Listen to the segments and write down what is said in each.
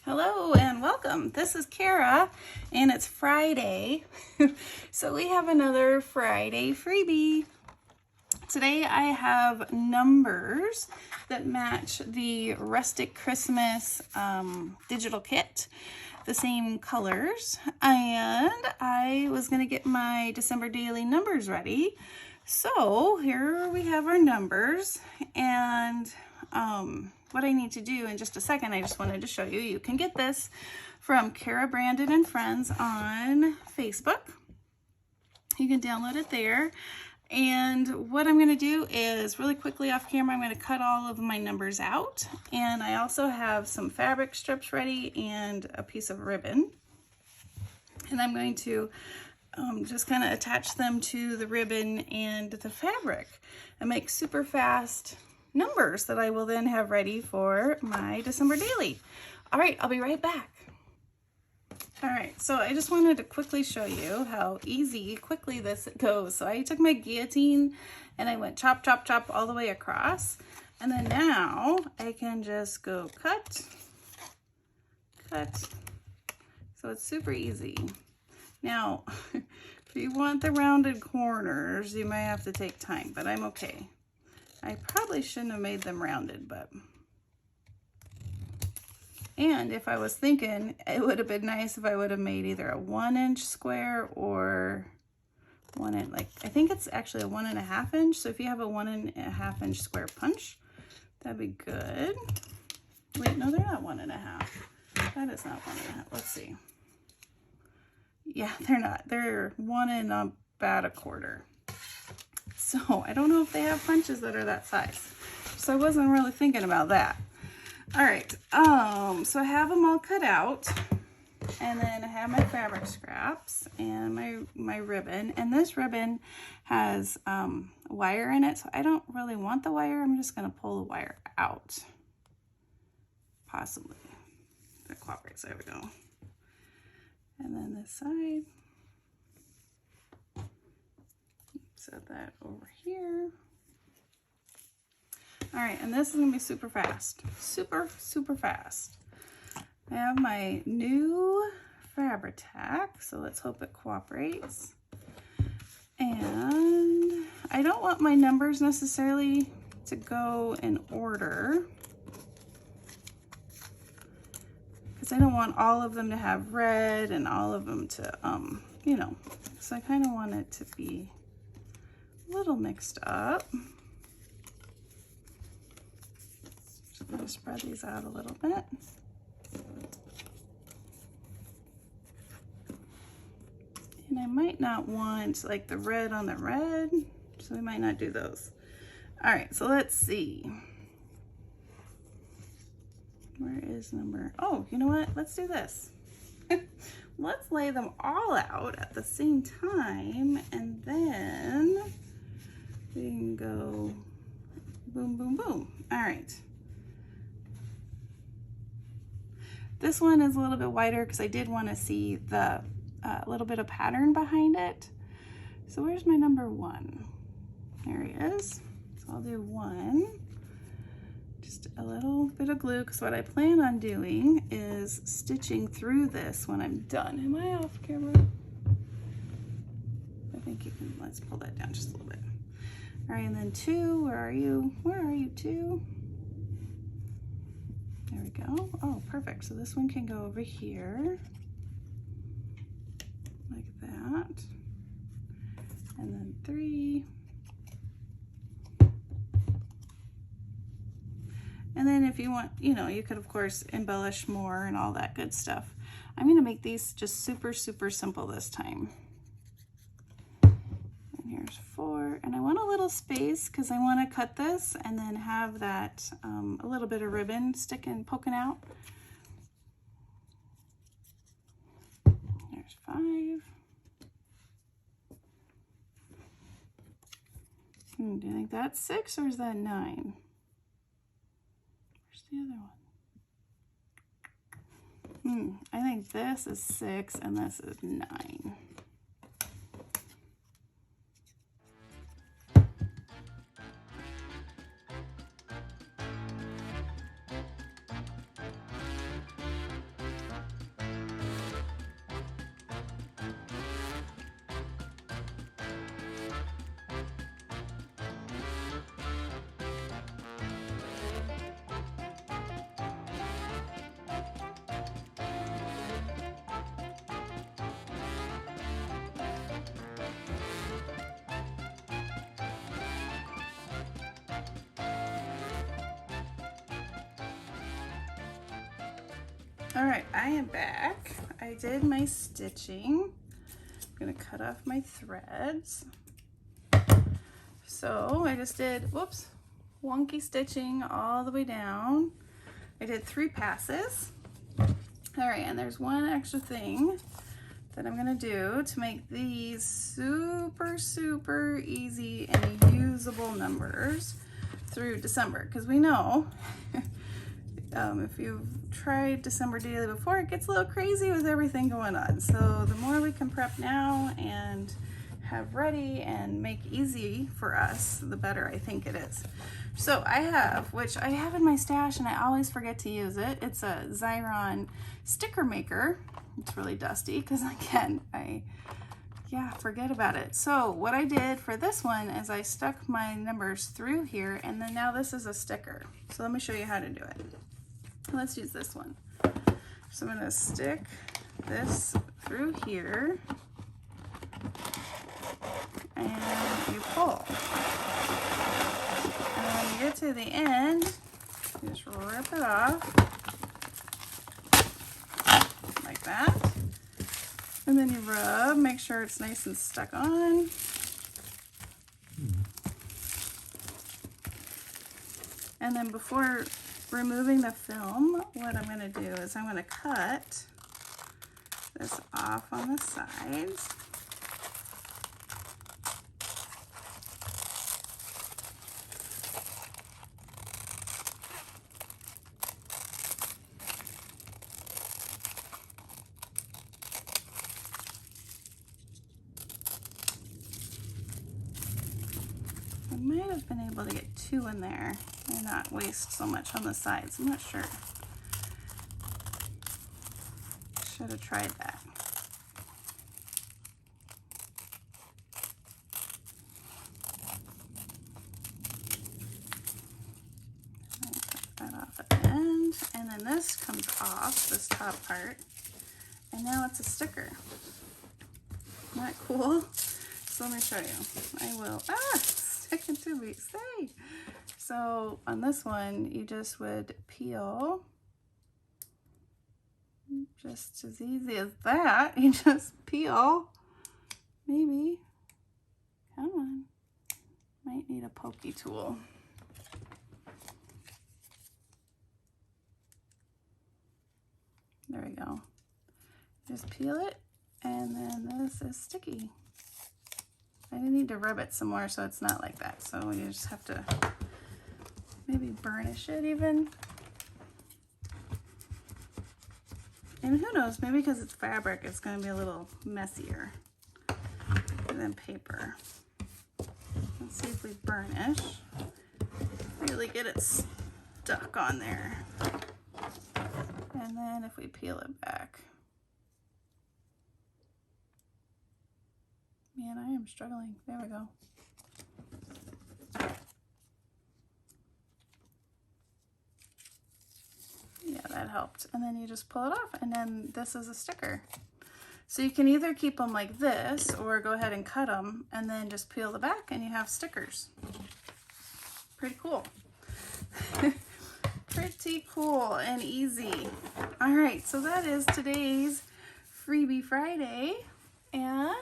Hello and welcome. This is Cara and it's Friday. So we have another Friday freebie. Today I have numbers that match the Rustic Christmas digital kit, the same colors, and I was going to get my December daily numbers ready. So here we have our numbers, and what I need to do in just a second, I just wanted to show you. You can get this from Cara, Brandon, and Friends on Facebook. You can download it there. And what I'm going to do is really quickly off camera, I'm going to cut all of my numbers out. And I also have some fabric strips ready and a piece of ribbon. And I'm going to just kind of attach them to the ribbon and the fabric and make super fast numbers that I will then have ready for my December daily. All right, I'll be right back. All right, so I just wanted to quickly show you how quickly this goes. So I took my guillotine and I went chop, chop, chop all the way across. And then now I can just go cut, cut. So it's super easy. Now, if you want the rounded corners, you might have to take time, but I'm okay. I probably shouldn't have made them rounded, but... And if I was thinking, it would have been nice if I would have made either a 1-inch square or I think it's actually a 1.5 inch. So if you have a 1.5 inch square punch, that'd be good. Wait, no, they're not 1.5. That is not 1.5. Let's see. Yeah, they're not. They're 1 and about 1/4. So I don't know if they have punches that are that size. So I wasn't really thinking about that. All right, so I have them all cut out, and then I have my fabric scraps and my ribbon, and this ribbon has wire in it, so I don't really want the wire. I'm just gonna pull the wire out, possibly. That cooperates, there we go. And then this side, set that over here. All right, and this is gonna be super fast, super fast. I have my new Fabri-Tac, so let's hope it cooperates. And I don't want my numbers necessarily to go in order, because I don't want all of them to have red and all of them to, you know, so I kind of want it to be a little mixed up. Just going to spread these out a little bit. And I might not want like the red on the red, so we might not do those. All right, so let's see. Where is number? Oh, you know what? Let's do this. Let's lay them all out at the same time, and then we can go boom, boom, boom. All right. This one is a little bit wider because I did want to see the little bit of pattern behind it. So where's my number 1? There he is. So I'll do 1. Just a little bit of glue, because what I plan on doing is stitching through this when I'm done. Am I off camera? I think you can, let's pull that down just a little bit. All right, and then 2, where are you? Where are you, 2? There we go. Oh, perfect. So this one can go over here, like that. And then 3. And then if you want, you know, you could of course embellish more and all that good stuff. I'm going to make these just super simple this time. And here's 4, and I want a little space because I want to cut this and then have that a little bit of ribbon poking out. There's 5. Do you think that's 6 or is that 9? Where's the other one? I think this is 6 and this is 9. All right, I am back. I did my stitching. I'm gonna cut off my threads. So I just did, whoops, wonky stitching all the way down. I did 3 passes. All right, and there's one extra thing that I'm gonna do to make these super, super easy and usable numbers through December, because we know if you've tried December daily before, it gets a little crazy with everything going on. So the more we can prep now and have ready and make easy for us, the better I think it is. So I have, which I have in my stash and I always forget to use it. It's a Xyron sticker maker. It's really dusty because again, I forget about it. So what I did for this one is I stuck my numbers through here, and then now this is a sticker. So let me show you how to do it. Let's use this one. So I'm gonna stick this through here and you pull. And when you get to the end, you just rip it off like that. And then you rub, make sure it's nice and stuck on. And then before removing the film, what I'm gonna do is I'm gonna cut this off on the sides. I might have been able to get 2 in there and not waste so much on the sides. I'm not sure. Should have tried that. Cut that off at the end, and then this comes off, this top part, and now it's a sticker. Isn't that cool? So let me show you. I will, sticking to me, say. So on this one, you just would peel, just as easy as that. You just peel, maybe, come on, might need a pokey tool. There we go. Just peel it, and then this is sticky. I need to rub it some more so it's not like that. So you just have to maybe burnish it even. And who knows, maybe because it's fabric, it's going to be a little messier than paper. Let's see if we burnish. Really get it stuck on there. And then if we peel it back. Man, I am struggling. There we go. Yeah, that helped. And then you just pull it off, and then this is a sticker. So you can either keep them like this or go ahead and cut them and then just peel the back and you have stickers. Pretty cool. Pretty cool and easy. All right, so that is today's Freebie Friday. And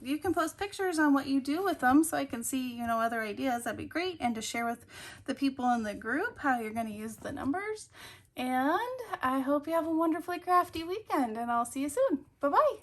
you can post pictures on what you do with them so I can see, you know, other ideas. That'd be great. And to share with the people in the group how you're going to use the numbers. And I hope you have a wonderfully crafty weekend, and I'll see you soon. Bye-bye.